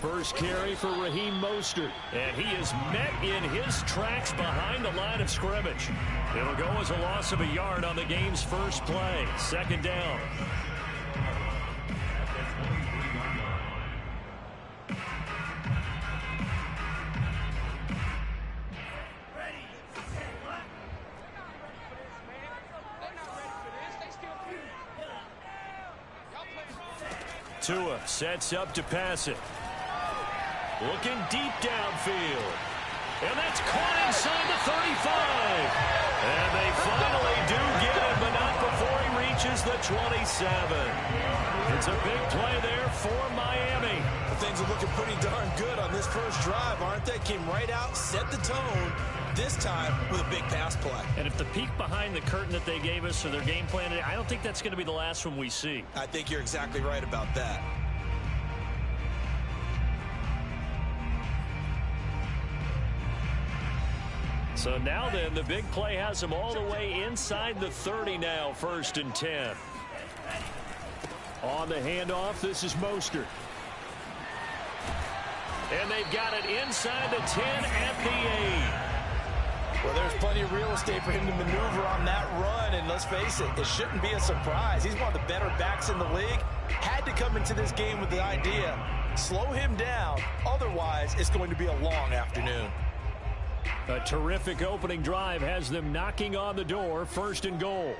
First carry for Raheem Mostert, and he is met in his tracks behind the line of scrimmage. It'll go as a loss of a yard on the game's first play. Second down. Tua sets up to pass it. Looking deep downfield. And that's caught inside the 35. And they finally do get him, but not before he reaches the 27. It's a big play there for Miami. Things are looking pretty darn good on this first drive, aren't they? Came right out, set the tone, this time with a big pass play. And if the peek behind the curtain that they gave us or their game plan, I don't think that's going to be the last one we see. I think you're exactly right about that. So now then, the big play has them all the way inside the 30 now, 1st and 10. On the handoff, this is Mostert. And they've got it inside the 10 at the 8. Well, there's plenty of real estate for him to maneuver on that run, and let's face it, it shouldn't be a surprise. He's one of the better backs in the league. Had to come into this game with the idea, slow him down, otherwise it's going to be a long afternoon. A terrific opening drive has them knocking on the door, 1st and goal.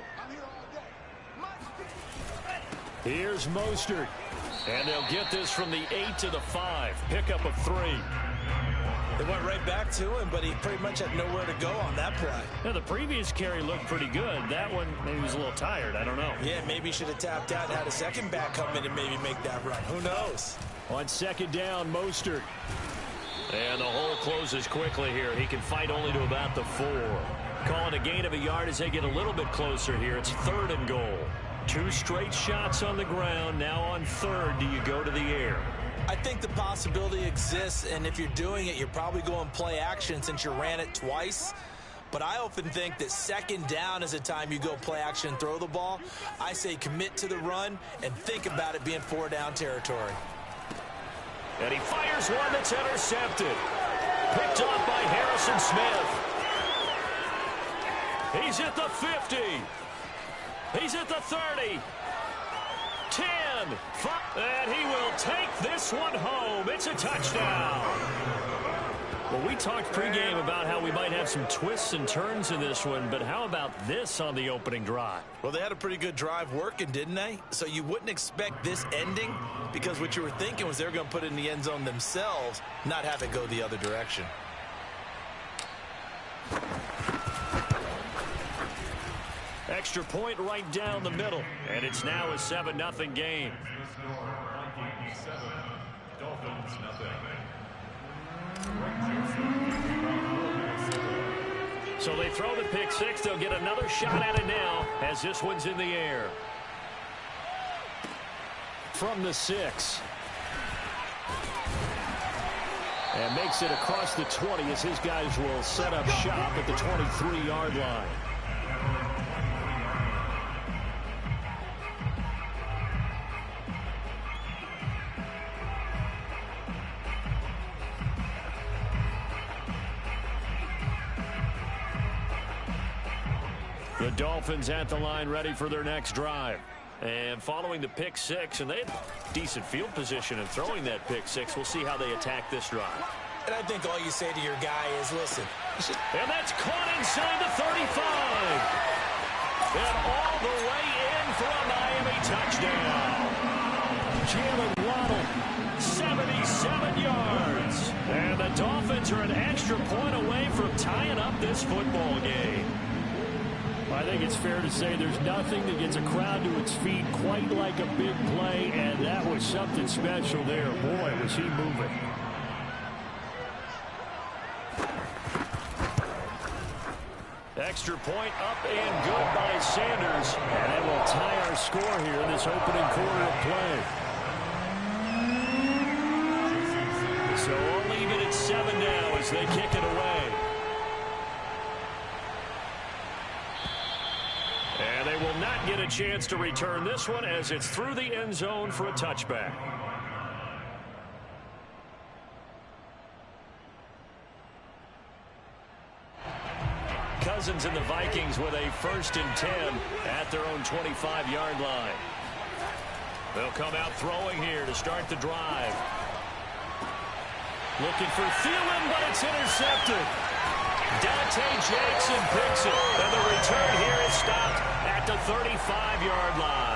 Here's Mostert. And they'll get this from the 8 to the 5. Pickup of 3. They went right back to him, but he pretty much had nowhere to go on that play. Now, the previous carry looked pretty good. That one, maybe he was a little tired. I don't know. Yeah, maybe he should have tapped out and had a second back come in and maybe make that run. Who knows? On 2nd down, Mostert. And the hole closes quickly here. He can fight only to about the 4. Calling a gain of a yard as they get a little bit closer here. It's 3rd and goal. 2 straight shots on the ground. Now on 3rd, do you go to the air? I think the possibility exists, and if you're doing it, you're probably going play action since you ran it twice. But I often think that 2nd down is a time you go play action and throw the ball. I say commit to the run and think about it being 4 down territory. And he fires one that's intercepted. Picked off by Harrison Smith. He's at the 50. He's at the 30. 10. 5. And he will take this one home. It's a touchdown. Well, we talked pregame about how we might have some twists and turns in this one, but how about this on the opening drive? Well, they had a pretty good drive working, didn't they? So you wouldn't expect this ending because what you were thinking was they were going to put it in the end zone themselves, not have it go the other direction. Extra point right down the middle, and it's now a 7-0 game. So they throw the pick 6. They'll get another shot at it now as this one's in the air. From the 6. And makes it across the 20 as his guys will set up shop at the 23-yard line. The Dolphins at the line ready for their next drive. And following the pick 6, and they had decent field position in throwing that pick 6. We'll see how they attack this drive. And I think all you say to your guy is, listen. And that's caught inside the 35. And all the way in for a Miami touchdown. Jalen Waddle, 77 yards. And the Dolphins are an extra point away from tying up this football game. I think it's fair to say there's nothing that gets a crowd to its feet quite like a big play, and that was something special there. Boy, was he moving. Extra point up and good by Sanders, and it will tie our score here in this opening quarter of play. So we'll leave it at 7 now as they kick it away. And they will not get a chance to return this one as it's through the end zone for a touchback. Cousins and the Vikings with a 1st and 10 at their own 25-yard line. They'll come out throwing here to start the drive. Looking for Thielen, but it's intercepted. Dante Jackson picks it, and the return here is stopped at the 35-yard line.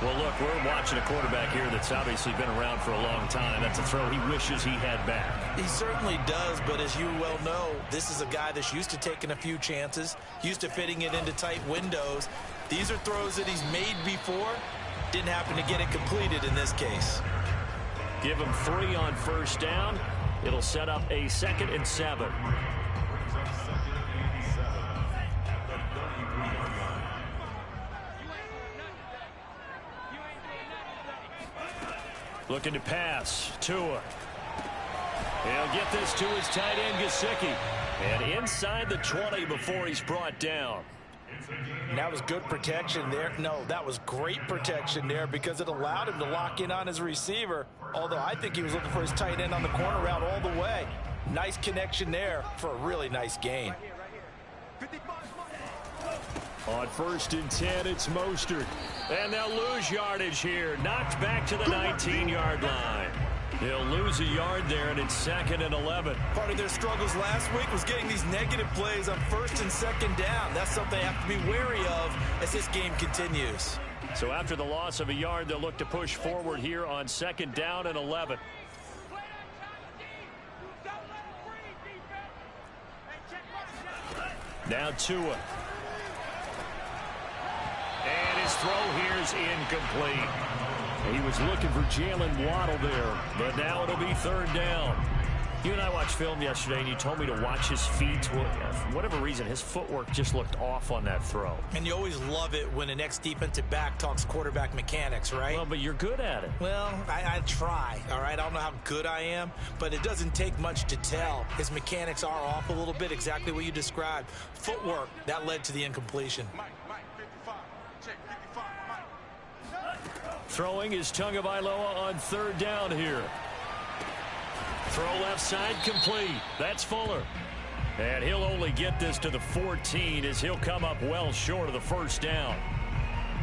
Well, look, we're watching a quarterback here that's obviously been around for a long time. That's a throw he wishes he had back. He certainly does, but as you well know, this is a guy that's used to taking a few chances, used to fitting it into tight windows. These are throws that he's made before. Didn't happen to get it completed in this case. Give him 3 on 1st down. It'll set up a 2nd and 7. Looking to pass. Tua. He'll get this to his tight end, Gesicki. And inside the 20 before he's brought down. And that was good protection there. No, that was great protection there because it allowed him to lock in on his receiver. Although I think he was looking for his tight end on the corner route all the way. Nice connection there for a really nice gain. On 1st and 10, it's Mostert. And they'll lose yardage here. Knocked back to the 19-yard line. They'll lose a yard there, and it's 2nd and 11. Part of their struggles last week was getting these negative plays on 1st and 2nd down. That's something they have to be wary of as this game continues. So after the loss of a yard, they'll look to push forward here on 2nd down and 11. Now Tua. And his throw here is incomplete. He was looking for Jalen Waddle there, but now it'll be 3rd down. You and I watched film yesterday, and you told me to watch his feet. For whatever reason, his footwork just looked off on that throw. And you always love it when an ex-defensive back talks quarterback mechanics, right? Well, but you're good at it. Well, I try, all right? I don't know how good I am, but it doesn't take much to tell. His mechanics are off a little bit, exactly what you described. Footwork, that led to the incompletion. Throwing is Tagovailoa on 3rd down here. Throw left side complete. That's Fuller. And he'll only get this to the 14 as he'll come up well short of the 1st down.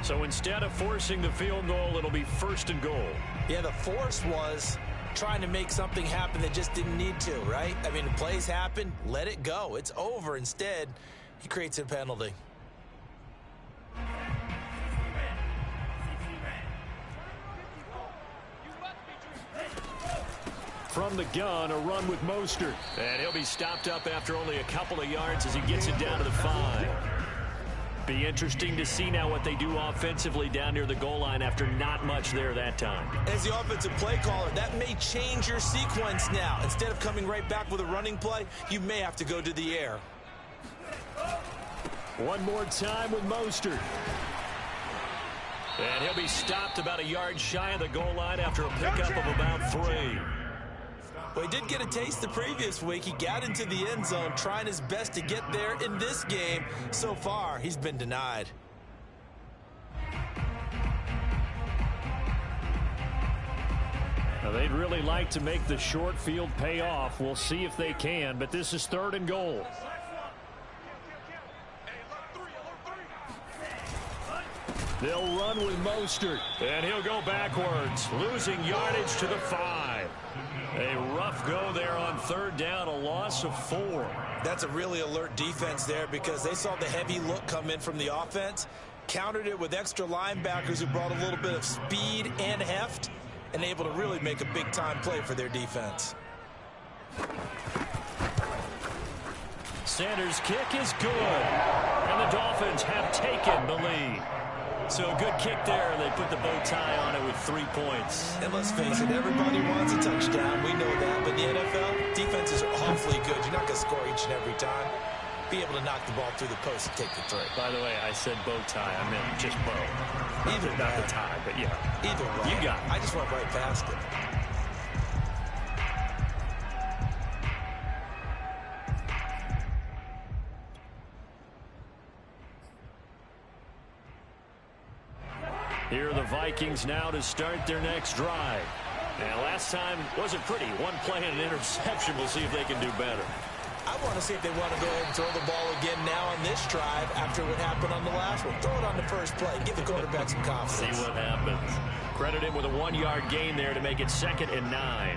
So instead of forcing the field goal, it'll be 1st and goal. Yeah, the force was trying to make something happen that just didn't need to, right? I mean, the plays happen, let it go. It's over. Instead, he creates a penalty. From the gun, a run with Mostert. And he'll be stopped up after only a couple of yards as he gets it down to the 5. Be interesting to see now what they do offensively down near the goal line after not much there that time. As the offensive play caller, that may change your sequence now. Instead of coming right back with a running play, you may have to go to the air. One more time with Mostert. And he'll be stopped about a yard shy of the goal line after a pickup of about 3. Well, he did get a taste the previous week. He got into the end zone trying his best to get there in this game. So far, he's been denied. Now, they'd really like to make the short field pay off. We'll see if they can, but this is 3rd and goal. They'll run with Mostert, and he'll go backwards, losing yardage to the 5. A rough go there on 3rd down, a loss of 4. That's a really alert defense there because they saw the heavy look come in from the offense, countered it with extra linebackers who brought a little bit of speed and heft, and able to really make a big-time play for their defense. Sanders' kick is good, and the Dolphins have taken the lead. So a good kick there. They put the bow tie on it with 3 points. And let's face it, everybody wants a touchdown. We know that. But in the NFL, defenses are awfully good. You're not going to score each and every time. Be able to knock the ball through the post and take the 3. By the way, I said bow tie. I meant just bow. Either not the tie, but yeah. Either way. You got it. I just went right past it. Here are the Vikings now to start their next drive. And last time wasn't pretty. One play and an interception. We'll see if they can do better. I want to see if they want to go ahead and throw the ball again now on this drive after what happened on the last one. Throw it on the first play. Give the quarterback some confidence. See what happens. Credit him with a 1-yard gain there to make it 2nd and 9.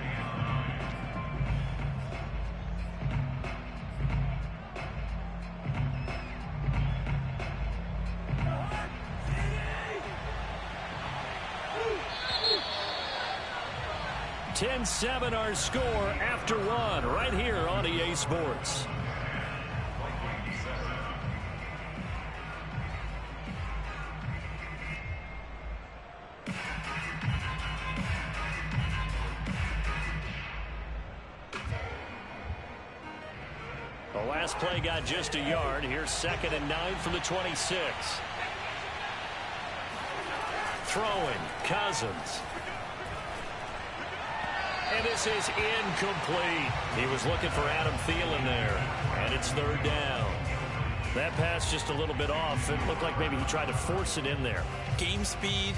(10-7) our score after 1 right here on EA Sports. The last play got just a yard. Here's 2nd and 9 from the 26. Throwing, Cousins. And this is incomplete. He was looking for Adam Thielen there. And it's 3rd down. That pass just a little bit off. It looked like maybe he tried to force it in there. Game speed,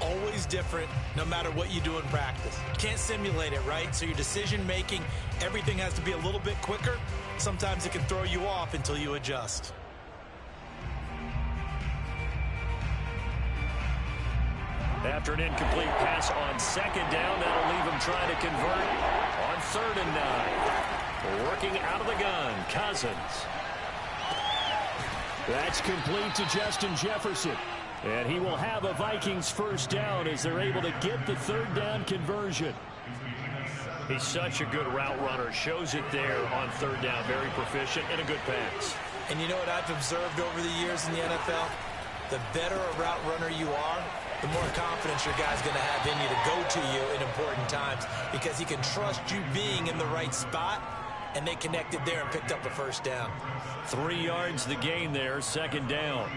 always different, no matter what you do in practice. You can't simulate it, right? So your decision making, everything has to be a little bit quicker. Sometimes it can throw you off until you adjust. After an incomplete pass on 2nd down, that'll leave him trying to convert on 3rd and 9. Working out of the gun, Cousins. That's complete to Justin Jefferson. And he will have a Vikings first down as they're able to get the 3rd down conversion. He's such a good route runner. Shows it there on 3rd down. Very proficient and a good pass. And you know what I've observed over the years in the NFL? The better a route runner you are, the more confidence your guy's going to have in you to go to you in important times because he can trust you being in the right spot, and they connected there and picked up a first down. 3 yards the gain there, 2nd down.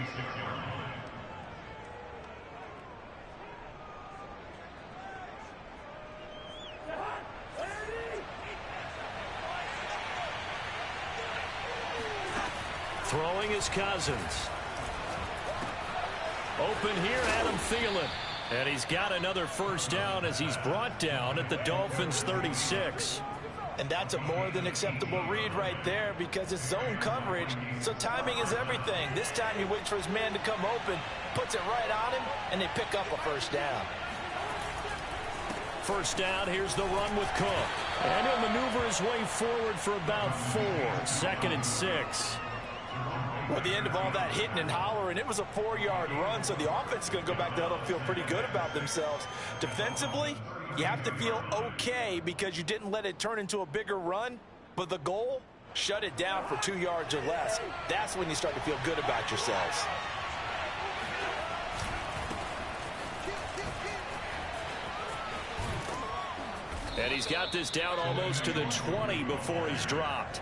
Throwing is Cousins. Open here, Adam Thielen. And he's got another first down as he's brought down at the Dolphins' 36. And that's a more than acceptable read right there because it's zone coverage, so timing is everything. This time he waits for his man to come open, puts it right on him, and they pick up a first down. First down, here's the run with Cook. And he'll maneuver his way forward for about 4. 2nd and 6. Well, at the end of all that hitting and hollering, it was a 4-yard run, so the offense is going to go back there and feel pretty good about themselves. Defensively, you have to feel okay because you didn't let it turn into a bigger run, but the goal, shut it down for 2 yards or less. That's when you start to feel good about yourselves. And he's got this down almost to the 20 before he's dropped.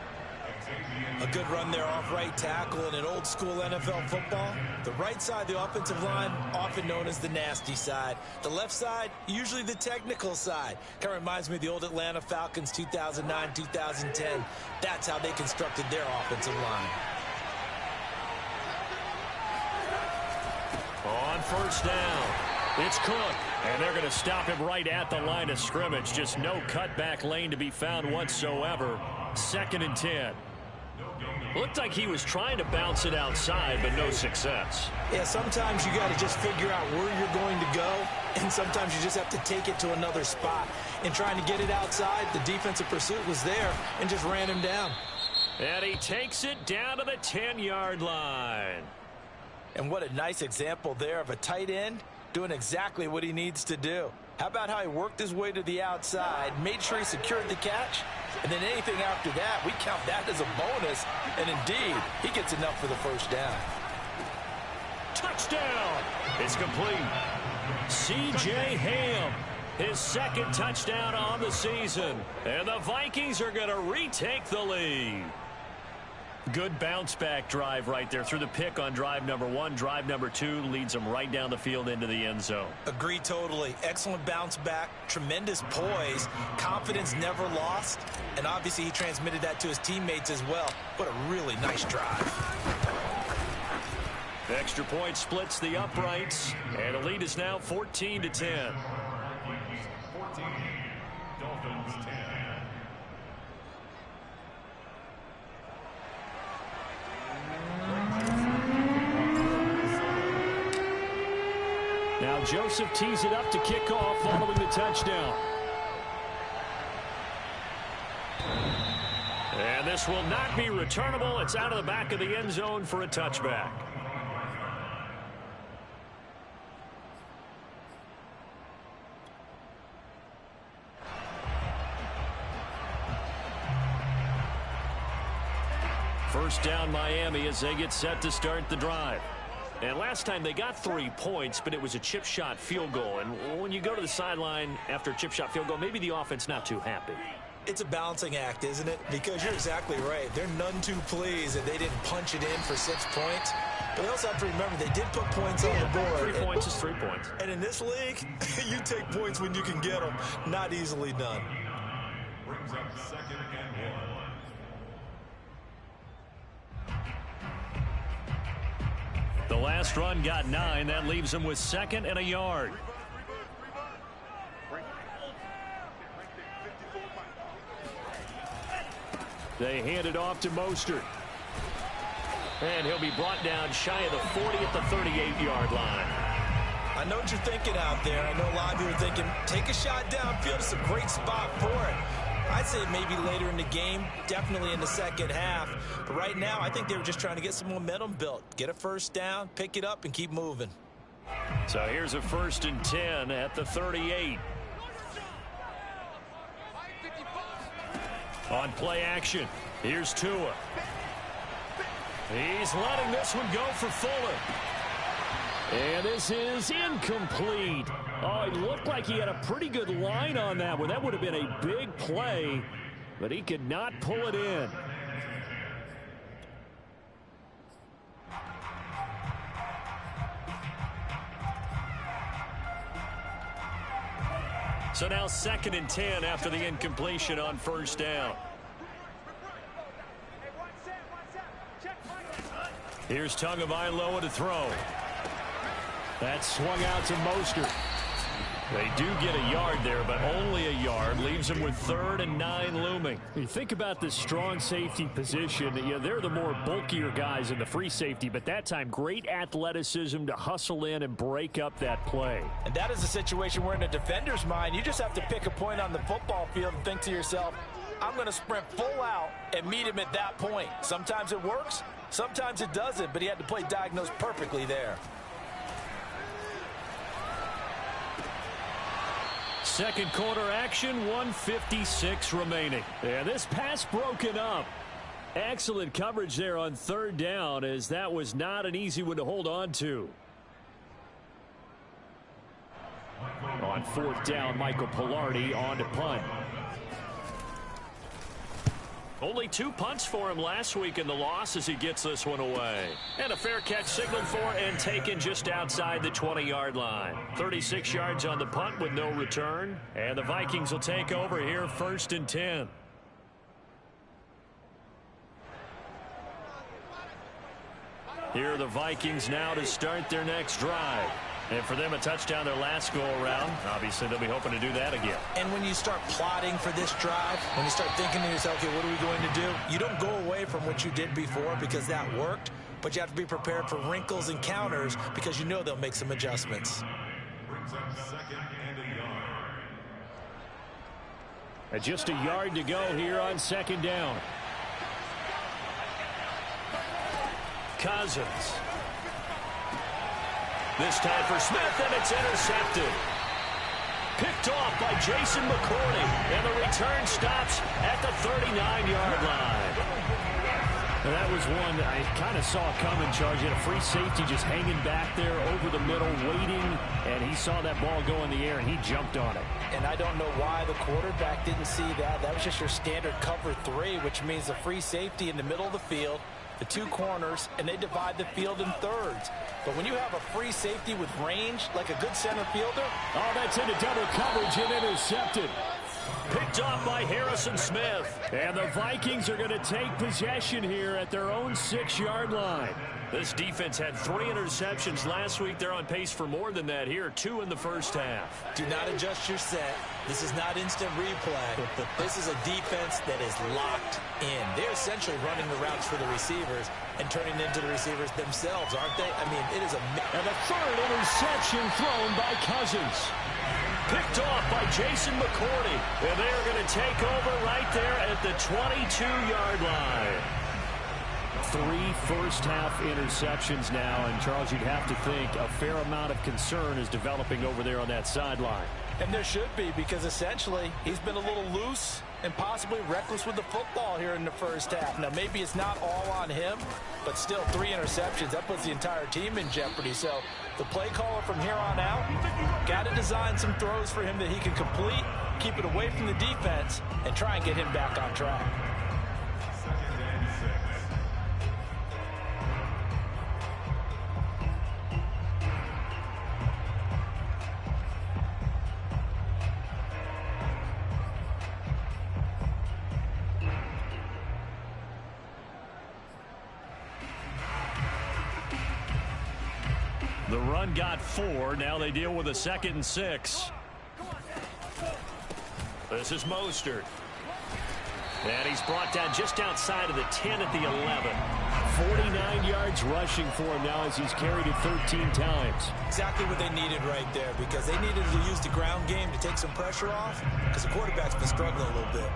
A good run there off right tackle in an old school NFL football. The right side of the offensive line, often known as the nasty side. The left side, usually the technical side. Kind of reminds me of the old Atlanta Falcons 2009, 2010. That's how they constructed their offensive line. On first down, it's Cook. And they're going to stop him right at the line of scrimmage. Just no cutback lane to be found whatsoever. 2nd and 10. Looked like he was trying to bounce it outside, but no success. Yeah, sometimes you got to just figure out where you're going to go, and sometimes you just have to take it to another spot. In trying to get it outside, the defensive pursuit was there and just ran him down. And he takes it down to the 10-yard line. And what a nice example there of a tight end doing exactly what he needs to do. How about how he worked his way to the outside, made sure he secured the catch, and then anything after that, we count that as a bonus. And indeed, he gets enough for the first down. Touchdown! It's complete. C.J. Ham, his 2nd touchdown on the season. And the Vikings are going to retake the lead. Good bounce-back drive right there through the pick on drive number 1. Drive number 2 leads them right down the field into the end zone. Agree totally. Excellent bounce back, tremendous poise, confidence never lost, and obviously he transmitted that to his teammates as well. What a really nice drive. Extra point splits the uprights, and the lead is now 14-10. Now Joseph tees it up to kick off following the touchdown. And this will not be returnable. It's out of the back of the end zone for a touchback. First down Miami as they get set to start the drive. And last time they got 3 points, but it was a chip shot field goal. And when you go to the sideline after a chip shot field goal, maybe the offense not too happy. It's a balancing act, isn't it? Because you're exactly right. They're none too pleased that they didn't punch it in for 6 points. But they also have to remember they did put points on the board. 3 points is 3 points. And in this league, you take points when you can get them. Not easily done. Brings up 2nd and 1. The last run got 9. That leaves them with 2nd and a yard. They hand it off to Mostert. And he'll be brought down shy of the 40 at the 38-yard line. I know what you're thinking out there. I know a lot of you are thinking, take a shot downfield. It's a great spot for it. I'd say maybe later in the game, definitely in the second half. But right now, I think they were just trying to get some momentum built. Get a first down, pick it up, and keep moving. So here's a 1st and 10 at the 38. On play action, here's Tua. He's letting this one go for Fuller. And this is incomplete. Oh, it looked like he had a pretty good line on that one. That would have been a big play, but he could not pull it in. So now 2nd and 10 after the incompletion on 1st down. Here's Tagovailoa to throw. That swung out to Mostert. They do get a yard there, but only a yard. Leaves them with 3rd and 9 looming. You think about the strong safety position. They're the more bulkier guys in the free safety, but that time great athleticism to hustle in and break up that play. And that is a situation where in a defender's mind, you just have to pick a point on the football field and think to yourself, I'm going to sprint full out and meet him at that point. Sometimes it works, sometimes it doesn't, but he had to play diagnose perfectly there. Second quarter action, 1:56 remaining. And this pass broken up. Excellent coverage there on 3rd down, as that was not an easy one to hold on to. On 4th down, Michael Pilardi on to punt. Only 2 punts for him last week in the loss as he gets this one away. And a fair catch signaled for and taken just outside the 20-yard line. 36 yards on the punt with no return. And the Vikings will take over here 1st and 10. Here are the Vikings now to start their next drive. And for them, a touchdown their last go-around. Obviously, they'll be hoping to do that again. And when you start plotting for this drive, when you start thinking to yourself, okay, what are we going to do? You don't go away from what you did before because that worked, but you have to be prepared for wrinkles and counters because you know they'll make some adjustments. Brings up 2nd and a yard. And just a yard to go here on 2nd down. Cousins. This time for Smith, and it's intercepted. Picked off by Jason McCourty, and the return stops at the 39-yard line. And that was one I kind of saw coming, Charge. He had a free safety just hanging back there over the middle, waiting, and he saw that ball go in the air, and he jumped on it. And I don't know why the quarterback didn't see that. That was just your standard cover 3, which means the free safety in the middle of the field, the 2 corners, and they divide the field in thirds. But when you have a free safety with range, like a good center fielder. Oh, that's into double coverage and intercepted. Picked off by Harrison Smith. And the Vikings are going to take possession here at their own 6-yard line. This defense had 3 interceptions last week. They're on pace for more than that here, 2 in the first half. Do not adjust your set. This is not instant replay. This is a defense that is locked in. They're essentially running the routes for the receivers and turning into the receivers themselves, aren't they? I mean, it is a... And the third interception thrown by Cousins. Picked off by Jason McCourty. And they are going to take over right there at the 22-yard line. 3 first-half interceptions now, and Charles, you'd have to think a fair amount of concern is developing over there on that sideline. And there should be, because essentially he's been a little loose and possibly reckless with the football here in the first half. Now, maybe it's not all on him, but still 3 interceptions. That puts the entire team in jeopardy. So the play caller from here on out got to design some throws for him that he can complete, keep it away from the defense, and try and get him back on track. The run got 4. Now they deal with a 2nd and 6. This is Mostert. And he's brought down just outside of the 10 at the 11. 49 yards rushing for him now as he's carried it 13 times. Exactly what they needed right there, because they needed to use the ground game to take some pressure off, because the quarterback's been struggling a little bit.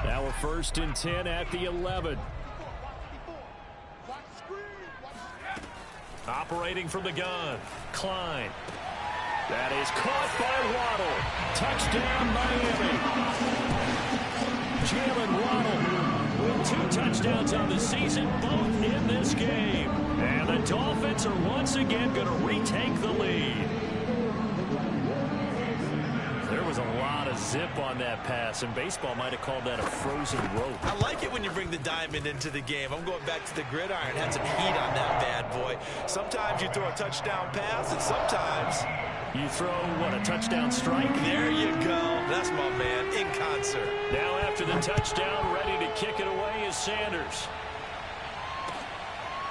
Now a 1st and 10 at the 11. Operating from the gun, Klein. That is caught by Waddle. Touchdown, Miami. Jalen Waddle with 2 touchdowns on the season, both in this game. And the Dolphins are once again going to retake the lead. There was a lot of zip on that pass, and baseball might have called that a frozen rope. I like it when you bring the diamond into the game. I'm going back to the gridiron. Had some heat on that bad boy. Sometimes you throw a touchdown pass, and sometimes you throw, what, a touchdown strike? There you go. That's my man, in concert. Now after the touchdown, ready to kick it away is Sanders.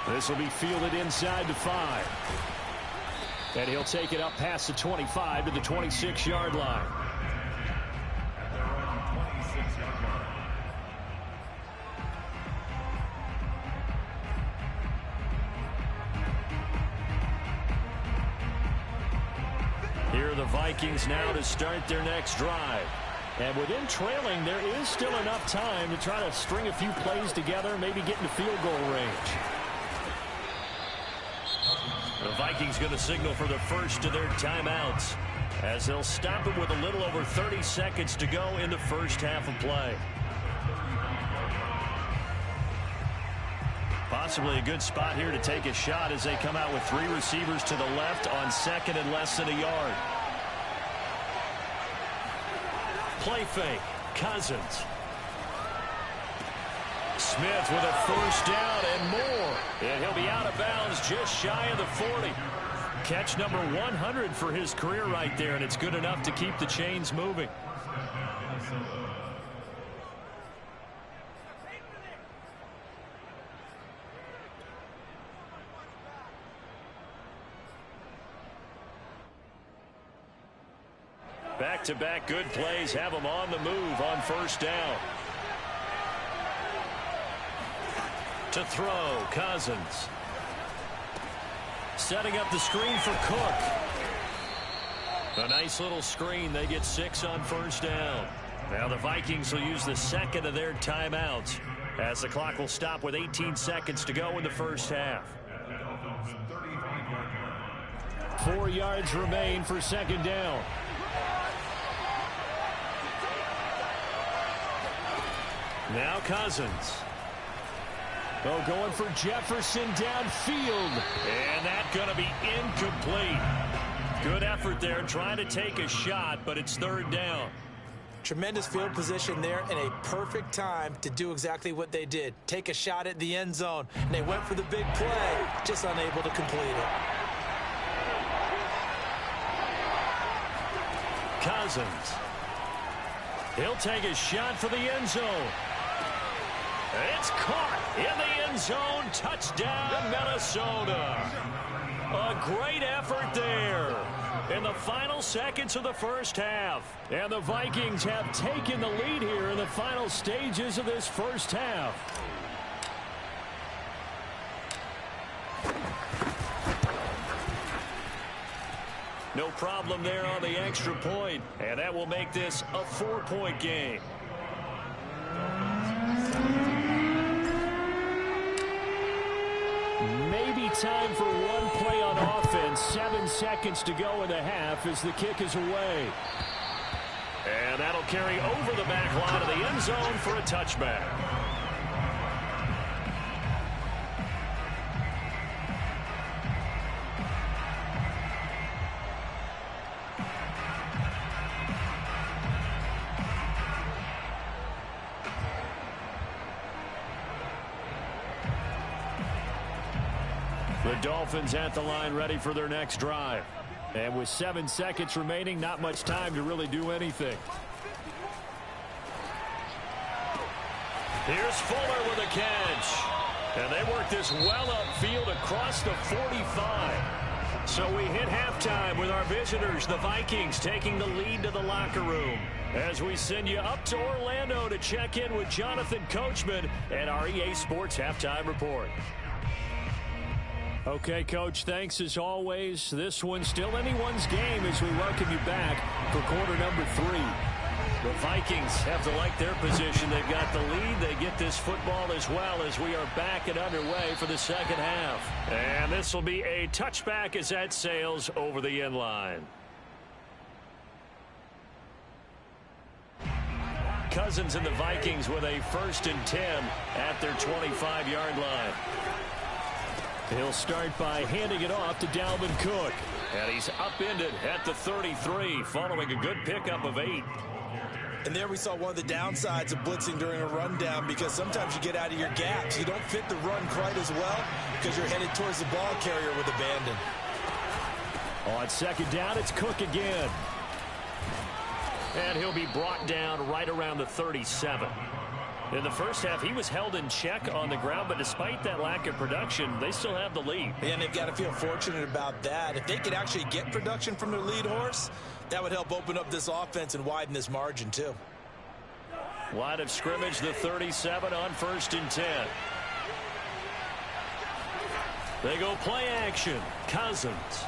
This will be fielded inside the 5. And he'll take it up past the 25 to the 26-yard line. Here are the Vikings now to start their next drive. And within trailing, there is still enough time to try to string a few plays together, maybe get into field goal range. The Vikings going to signal for the first of their timeouts, as they'll stop it with a little over 30 seconds to go in the first half of play. Possibly a good spot here to take a shot as they come out with 3 receivers to the left on 2nd and less than a yard. Play fake. Cousins. Smith with a 1st down and more. And he'll be out of bounds just shy of the 40. Catch number 100 for his career right there, and it's good enough to keep the chains moving. Back-to-back good plays have them on the move on 1st down. To throw, Cousins. Setting up the screen for Cook. A nice little screen. They get 6 on 1st down. Now the Vikings will use the 2nd of their timeouts, as the clock will stop with 18 seconds to go in the first half. 4 yards remain for 2nd down. Now Cousins. Oh, going for Jefferson downfield. And that's going to be incomplete. Good effort there, trying to take a shot, but it's 3rd down. Tremendous field position there and a perfect time to do exactly what they did. Take a shot at the end zone. And they went for the big play, just unable to complete it. Cousins. He'll take a shot for the end zone. It's caught in the end zone. Touchdown, Minnesota. A great effort there in the final seconds of the first half. And the Vikings have taken the lead here in the final stages of this first half. No problem there on the extra point, and that will make this a 4-point game. Maybe time for one play on offense. 7 seconds to go in the half as the kick is away. And that'll carry over the back line of the end zone for a touchback. The Dolphins at the line ready for their next drive. And with 7 seconds remaining, not much time to really do anything. Here's Fuller with a catch. And they work this well upfield across the 45. So we hit halftime with our visitors, the Vikings, taking the lead to the locker room. As we send you up to Orlando to check in with Jonathan Coachman and our EA Sports Halftime Report. Okay, Coach, thanks as always. This one's still anyone's game as we welcome you back for quarter number 3. The Vikings have to like their position. They've got the lead. They get this football as well as we are back and underway for the second half. And this will be a touchback as that sails over the end line. Cousins and the Vikings with a 1st and 10 at their 25-yard line. He'll start by handing it off to Dalvin Cook. And he's upended at the 33 following a good pickup of 8. And there we saw one of the downsides of blitzing during a rundown, because sometimes you get out of your gaps. You don't fit the run quite as well because you're headed towards the ball carrier with abandon. On 2nd down, it's Cook again. And he'll be brought down right around the 37. In the first half, he was held in check on the ground, but despite that lack of production, they still have the lead. And they've got to feel fortunate about that. If they could actually get production from their lead horse, that would help open up this offense and widen this margin, too. Line of scrimmage, the 37 on 1st and 10. They go play action. Cousins.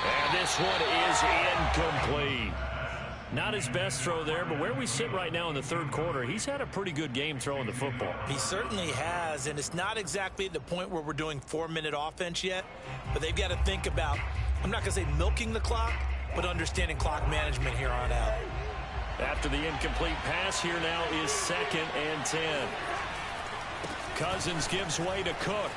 And this one is incomplete. Not his best throw there, but where we sit right now in the 3rd quarter, he's had a pretty good game throwing the football. He certainly has, and it's not exactly at the point where we're doing 4-minute offense yet, but they've got to think about, I'm not going to say milking the clock, but understanding clock management here on out. After the incomplete pass, here now is 2nd and 10. Cousins gives way to Cook.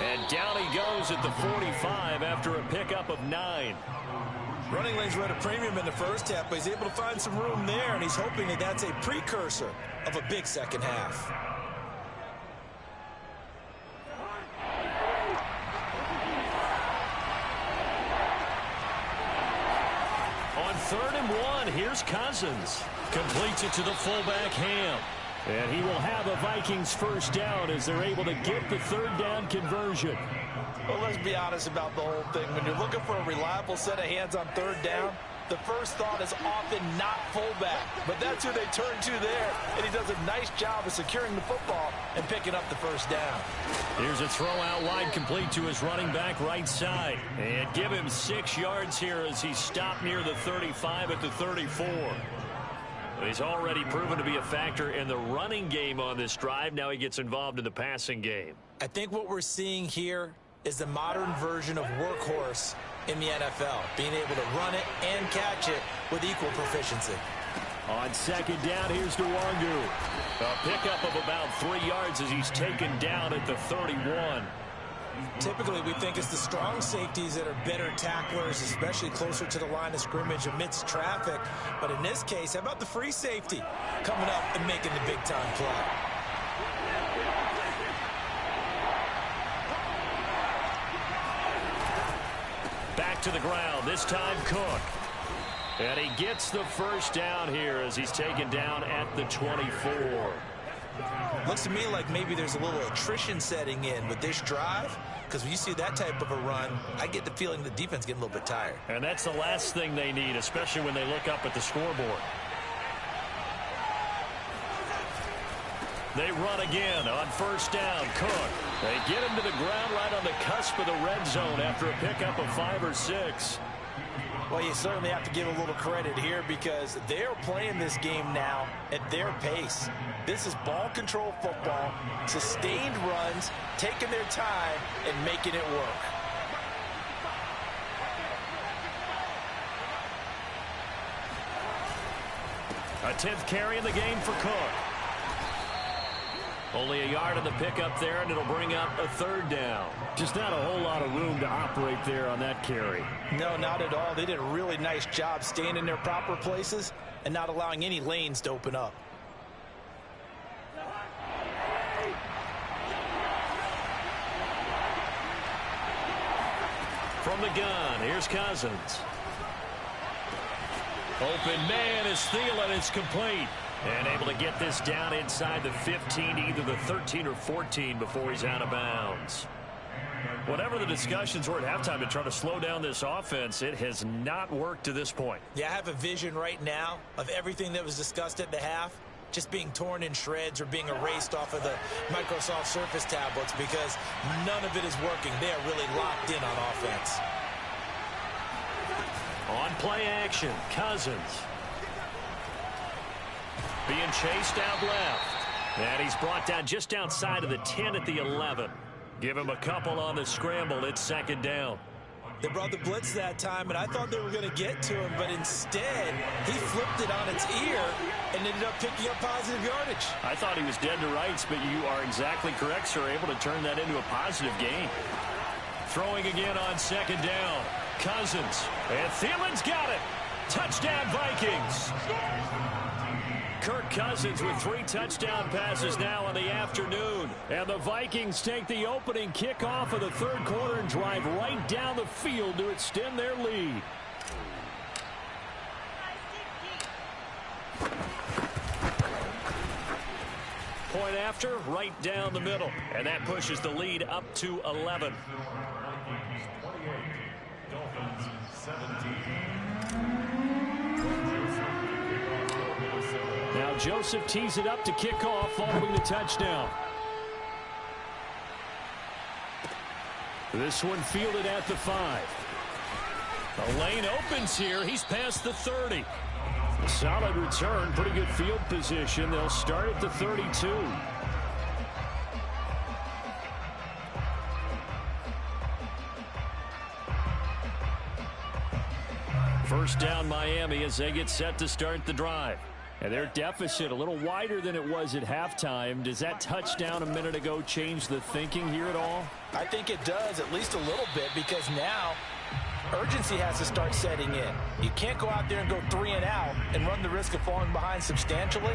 And down he goes at the 45 after a pickup of 9. Running lanes were at a premium in the first half, but he's able to find some room there, and he's hoping that that's a precursor of a big second half. On 3rd and 1, here's Cousins. Completes it to the fullback Ham. And he will have a Vikings 1st down as they're able to get the 3rd down conversion. Well, let's be honest about the whole thing. When you're looking for a reliable set of hands on 3rd down, the first thought is often not fullback. But that's who they turn to there. And he does a nice job of securing the football and picking up the 1st down. Here's a throw out wide complete to his running back right side. And give him 6 yards here as he stopped near the 35 at the 34. He's already proven to be a factor in the running game on this drive. Now he gets involved in the passing game. I think what we're seeing here is the modern version of workhorse in the NFL, being able to run it and catch it with equal proficiency. On 2nd down, here's Nwangu. A pickup of about 3 yards as he's taken down at the 31. Typically, we think it's the strong safeties that are better tacklers, especially closer to the line of scrimmage amidst traffic. But in this case, how about the free safety coming up and making the big-time play? Back to the ground. This time Cook. And he gets the first down here as he's taken down at the 24. Looks to me like maybe there's a little attrition setting in with this drive, because when you see that type of a run, I get the feeling the defense getting a little bit tired. And that's the last thing they need, especially when they look up at the scoreboard. They run again on first down. Cook. They get him to the ground right on the cusp of the red zone after a pickup of 5 or 6. Well, you certainly have to give a little credit here because they're playing this game now at their pace. This is ball control football, sustained runs, taking their time and making it work. A 10th carry in the game for Cook. Only a yard on the pickup there, and it'll bring up a 3rd down. Just not a whole lot of room to operate there on that carry. No, not at all. They did a really nice job staying in their proper places and not allowing any lanes to open up. From the gun, here's Cousins. Open man is Thielen. It's complete. And able to get this down inside the 15, either the 13 or 14 before he's out of bounds. Whatever the discussions were at halftime to try to slow down this offense, it has not worked to this point. Yeah, I have a vision right now of everything that was discussed at the half just being torn in shreds or being erased off of the Microsoft Surface tablets because none of it is working. They are really locked in on offense. On play action, Cousins. Being chased out left. And he's brought down just outside of the 10 at the 11. Give him a couple on the scramble. It's 2nd down. They brought the blitz that time, and I thought they were going to get to him, but instead, he flipped it on its ear and ended up picking up positive yardage. I thought he was dead to rights, but you are exactly correct, sir. Able to turn that into a positive gain. Throwing again on 2nd down. Cousins. And Thielen's got it. Touchdown, Vikings. Kirk Cousins with 3 touchdown passes now in the afternoon. And the Vikings take the opening kickoff of the 3rd quarter and drive right down the field to extend their lead. Point after, right down the middle. And that pushes the lead up to 11. Dolphins 17. Now Joseph tees it up to kick off following the touchdown. This one fielded at the 5. The lane opens here. He's past the 30. Solid return. Pretty good field position. They'll start at the 32. First down Miami as they get set to start the drive. And their deficit a little wider than it was at halftime. Does that touchdown a minute ago change the thinking here at all? I think it does, at least a little bit, because now urgency has to start setting in. You can't go out there and go 3 and out and run the risk of falling behind substantially,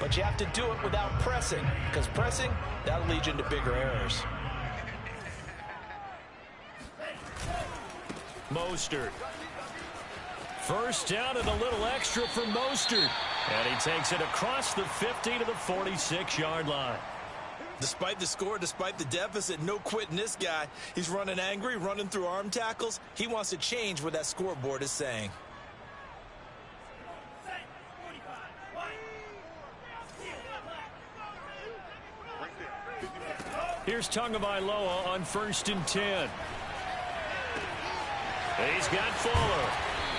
but you have to do it without pressing, because pressing, that'll lead you into bigger errors. Mostert. First down and a little extra for Mostert. And he takes it across the 50 to the 46-yard line. Despite the score, despite the deficit, no quitting this guy. He's running angry, running through arm tackles. He wants to change what that scoreboard is saying. Here's Tagovailoa on 1st and 10. He's got Fuller.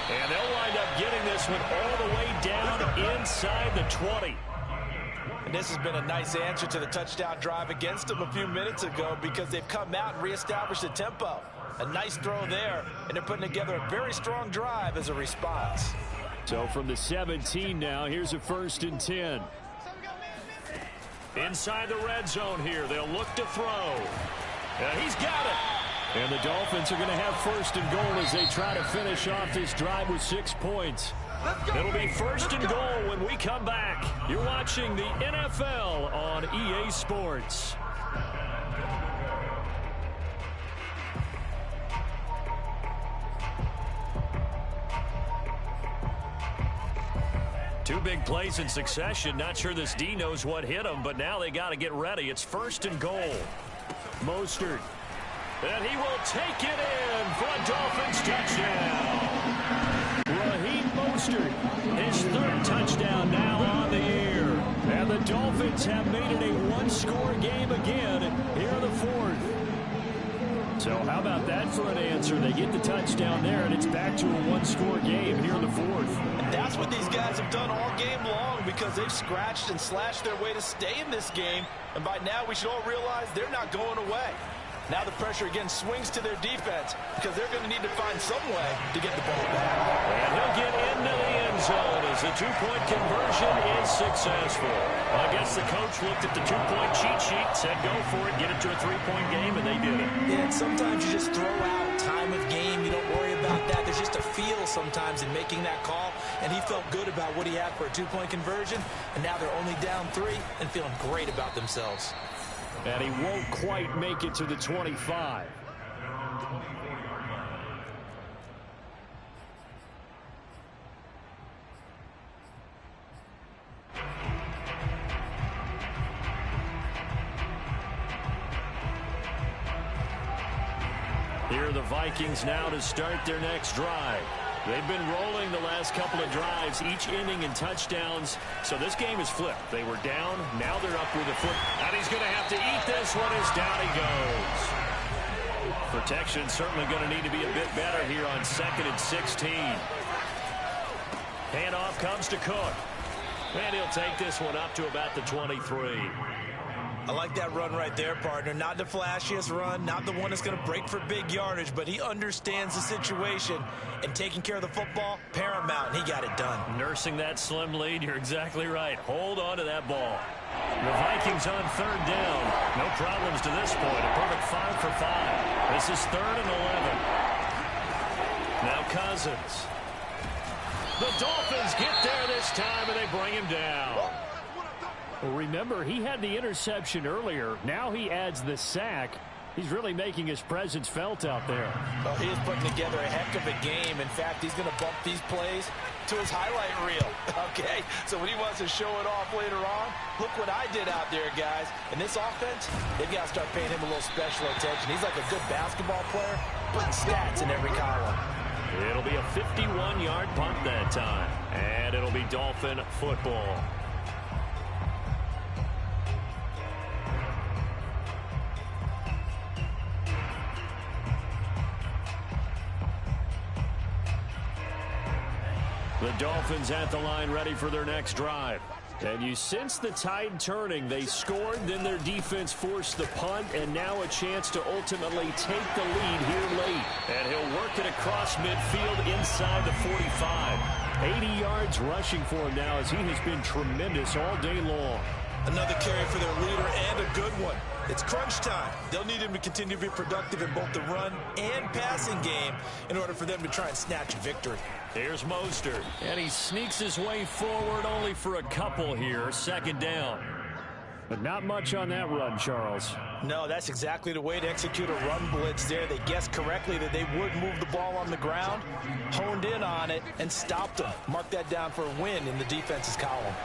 And they'll wind up getting this one all the way down inside the 20. And this has been a nice answer to the touchdown drive against them a few minutes ago because they've come out and reestablished the tempo. A nice throw there, and they're putting together a very strong drive as a response. So from the 17 now, here's a 1st and 10. Inside the red zone here, they'll look to throw. And he's got it. And the Dolphins are going to have 1st and goal as they try to finish off this drive with 6 points. It'll be 1st and goal when we come back. You're watching the NFL on EA Sports. Two big plays in succession. Not sure this D knows what hit him, but now they got to get ready. It's 1st and goal. Mostert. And he will take it in for a Dolphins touchdown. Raheem Mostert, his 3rd touchdown now on the year. And the Dolphins have made it a one-score game again here in the 4th. So how about that for an answer? They get the touchdown there, and it's back to a one-score game here in the 4th. And that's what these guys have done all game long because they've scratched and slashed their way to stay in this game. And by now, we should all realize they're not going away. Now the pressure again swings to their defense because they're going to need to find some way to get the ball back. And he'll get into the end zone as the two-point conversion is successful. I guess the coach looked at the two-point cheat sheet, said go for it, get it to a three-point game, and they did it. Yeah, and sometimes you just throw out time of game. You don't worry about that. There's just a feel sometimes in making that call, and he felt good about what he had for a two-point conversion, and now they're only down 3 and feeling great about themselves. And he won't quite make it to the 25. Here are the Vikings now to start their next drive. They've been rolling the last couple of drives, each inning in touchdowns. So this game is flipped. They were down. Now they're up with a foot. And he's going to have to eat this one as down he goes. Protection certainly going to need to be a bit better here on 2nd and 16. Handoff comes to Cook. And he'll take this one up to about the 23. I like that run right there, partner. Not the flashiest run, not the one that's going to break for big yardage, but he understands the situation, and taking care of the football, paramount, and he got it done. Nursing that slim lead, you're exactly right. Hold on to that ball. The Vikings on 3rd down. No problems to this point. A perfect 5 for 5. This is 3rd and 11. Now Cousins. The Dolphins get there this time, and they bring him down. Well, remember, he had the interception earlier. Now he adds the sack. He's really making his presence felt out there. Well, he is putting together a heck of a game. In fact, he's going to bump these plays to his highlight reel. Okay, so when he wants to show it off later on, look what I did out there, guys. In this offense, they've got to start paying him a little special attention. He's like a good basketball player, putting stats in every column. It'll be a 51-yard punt that time, and it'll be Dolphin football. The Dolphins at the line ready for their next drive. And you sense the tide turning. They scored, then their defense forced the punt, and now a chance to ultimately take the lead here late. And he'll work it across midfield inside the 45. 80 yards rushing for him now as he has been tremendous all day long. Another carry for their leader and a good one. It's crunch time. They'll need him to continue to be productive in both the run and passing game in order for them to try and snatch a victory. Here's Mostert, and he sneaks his way forward only for a couple here. 2nd down. But not much on that run, Charles. No, that's exactly the way to execute a run blitz there. They guessed correctly that they would move the ball on the ground, honed in on it, and stopped them. Mark that down for a win in the defense's column.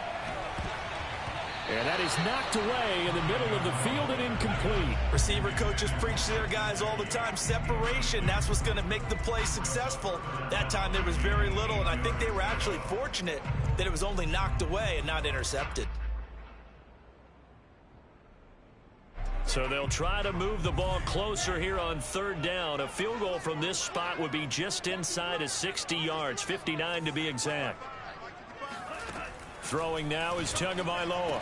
And that is knocked away in the middle of the field and incomplete. Receiver coaches preach to their guys all the time. Separation, that's what's going to make the play successful. That time there was very little, and I think they were actually fortunate that it was only knocked away and not intercepted. So they'll try to move the ball closer here on 3rd down. A field goal from this spot would be just inside of 60 yards, 59 to be exact. Throwing now is Tagovailoa.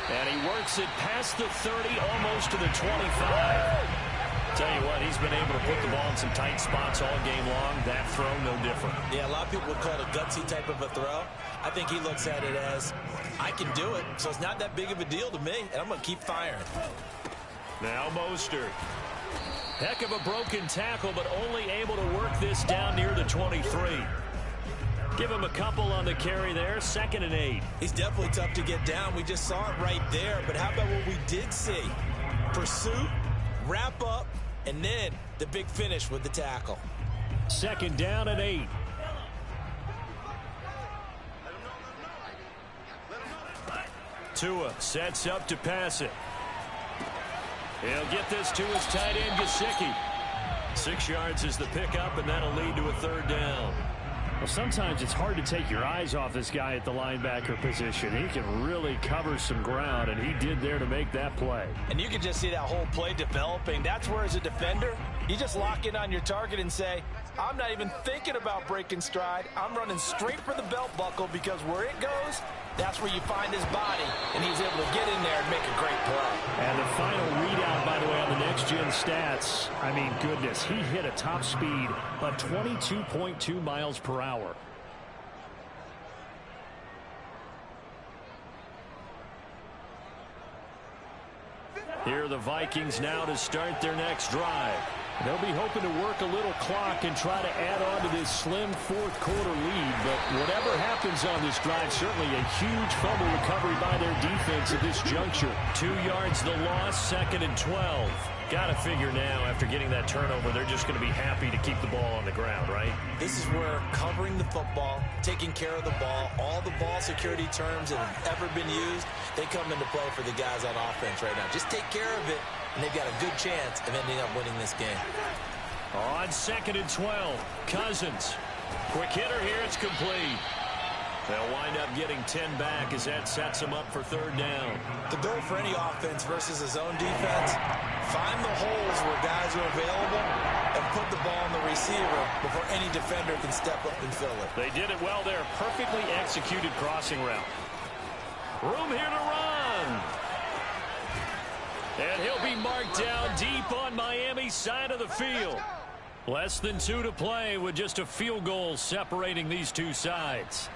And he works it past the 30, almost to the 25. Tell you what, he's been able to put the ball in some tight spots all game long. That throw, no different. Yeah, a lot of people would call it a gutsy type of a throw. I think he looks at it as, I can do it, so it's not that big of a deal to me, and I'm going to keep firing. Now Mostert. Heck of a broken tackle, but only able to work this down near the 23. Give him a couple on the carry there. 2nd and 8. He's definitely tough to get down. We just saw it right there. But how about what we did see? Pursuit, wrap up, and then the big finish with the tackle. 2nd down and 8. Tua sets up to pass it. He'll get this to his tight end, Gesicki. 6 yards is the pickup, and that'll lead to a third down. Well, sometimes it's hard to take your eyes off this guy at the linebacker position. He can really cover some ground, and he did there to make that play. And you can just see that whole play developing. That's where, as a defender, you just lock in on your target and say, I'm not even thinking about breaking stride. I'm running straight for the belt buckle, because where it goes, that's where you find his body, and he's able to get in there and make a great play. And the final readout, by the way, on the next-gen stats, I mean, goodness, he hit a top speed of 22.2 miles per hour. Here are the Vikings now to start their next drive. They'll be hoping to work a little clock and try to add on to this slim fourth-quarter lead. But whatever happens on this drive, certainly a huge fumble recovery by their defense at this juncture. 2 yards the loss, 2nd and 12. Got to figure now, after getting that turnover, they're just going to be happy to keep the ball on the ground, right? This is where covering the football, taking care of the ball, all the ball security terms that have ever been used, they come into play for the guys on offense right now. Just take care of it, and they've got a good chance of ending up winning this game. On 2nd and 12, Cousins. Quick hitter here, it's complete. They'll wind up getting 10 back as that sets them up for third down. The goal for any offense versus his own defense, find the holes where guys are available and put the ball on the receiver before any defender can step up and fill it. They did it well there. Perfectly executed crossing route. Room here to run. And he'll be marked down deep on Miami's side of the field. Less than 2 to play with just a field goal separating these two sides.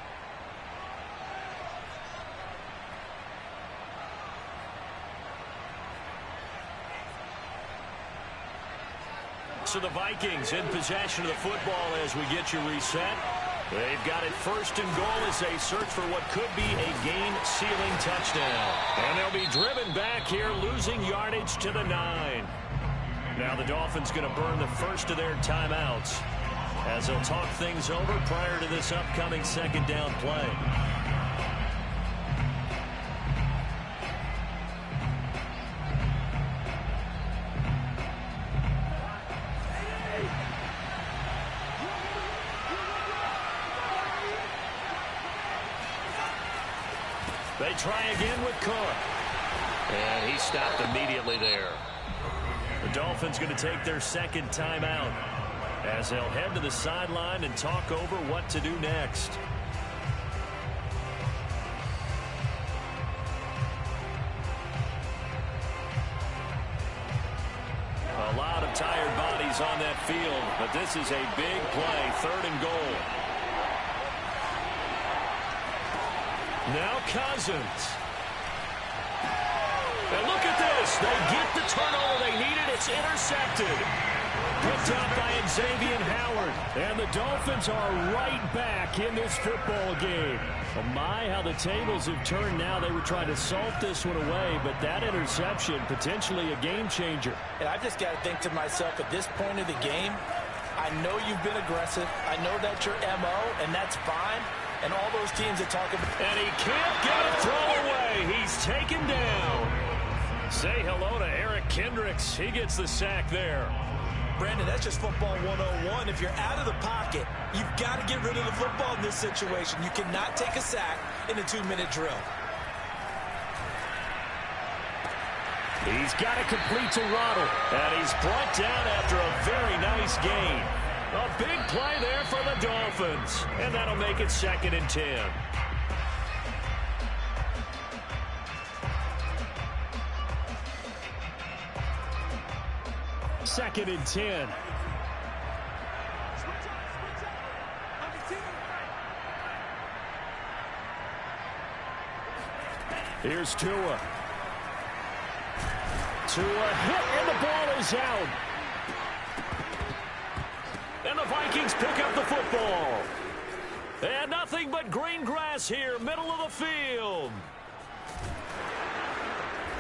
So the Vikings in possession of the football as we get you reset. They've got it 1st and goal as they search for what could be a game-sealing touchdown. And they'll be driven back here, losing yardage to the 9. Now the Dolphins going to burn the first of their timeouts as they'll talk things over prior to this upcoming 2nd down play. They try again with Cook. And he stopped immediately there. The Dolphins going to take their 2nd timeout as they'll head to the sideline and talk over what to do next. A lot of tired bodies on that field, but this is a big play, 3rd and goal. Now Cousins. And look at this. They get the turnover they needed. It's intercepted. Picked up by Xavier Howard. And the Dolphins are right back in this football game. Oh my, how the tables have turned now. They were trying to salt this one away, but that interception, potentially a game changer. And I've just got to think to myself, at this point of the game, I know you've been aggressive. I know that's your MO, and that's fine. And all those teams that talk about... And he can't get a throw away. He's taken down. Say hello to Eric Kendricks. He gets the sack there. Brandon, that's just football 101. If you're out of the pocket, you've got to get rid of the football in this situation. You cannot take a sack in a 2-minute drill. He's got it complete to Waddle. And he's brought down after a very nice gain. A big play there for the Dolphins. And that'll make it 2nd and 10. Second and 10. Here's Tua. Tua hit, and the ball is out. And the Vikings pick up the football. And nothing but green grass here, middle of the field.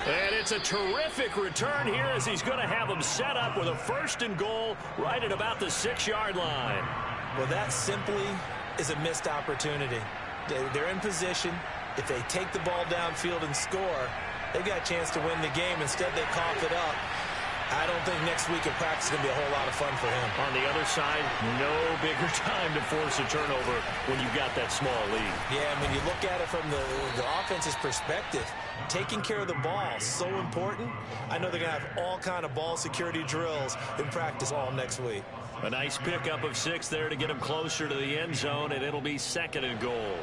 And it's a terrific return here as he's going to have them set up with a 1st and goal right at about the 6-yard line. Well, that simply is a missed opportunity. They're in position. If they take the ball downfield and score, they've got a chance to win the game. Instead, they cough it up. I don't think next week at practice is going to be a whole lot of fun for him. On the other side, no bigger time to force a turnover when you've got that small lead. Yeah, and when you look at it from the offense's perspective, taking care of the ball is so important. I know they're going to have all kind of ball security drills in practice all next week. A nice pickup of 6 there to get him closer to the end zone, and it'll be 2nd and goal.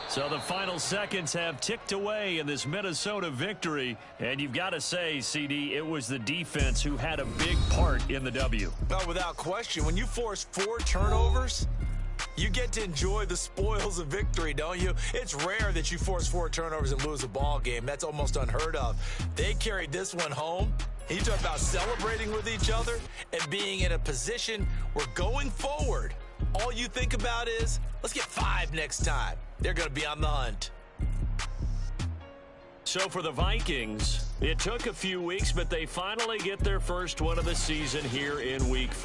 So the final seconds have ticked away in this Minnesota victory. And you've got to say, CD, it was the defense who had a big part in the W. Oh, without question. When you force 4 turnovers, you get to enjoy the spoils of victory, don't you? It's rare that you force 4 turnovers and lose a ball game. That's almost unheard of. They carried this one home. You talk about celebrating with each other and being in a position where going forward, all you think about is, let's get 5 next time. They're going to be on the hunt. So for the Vikings, it took a few weeks, but they finally get their first one of the season here in Week 4.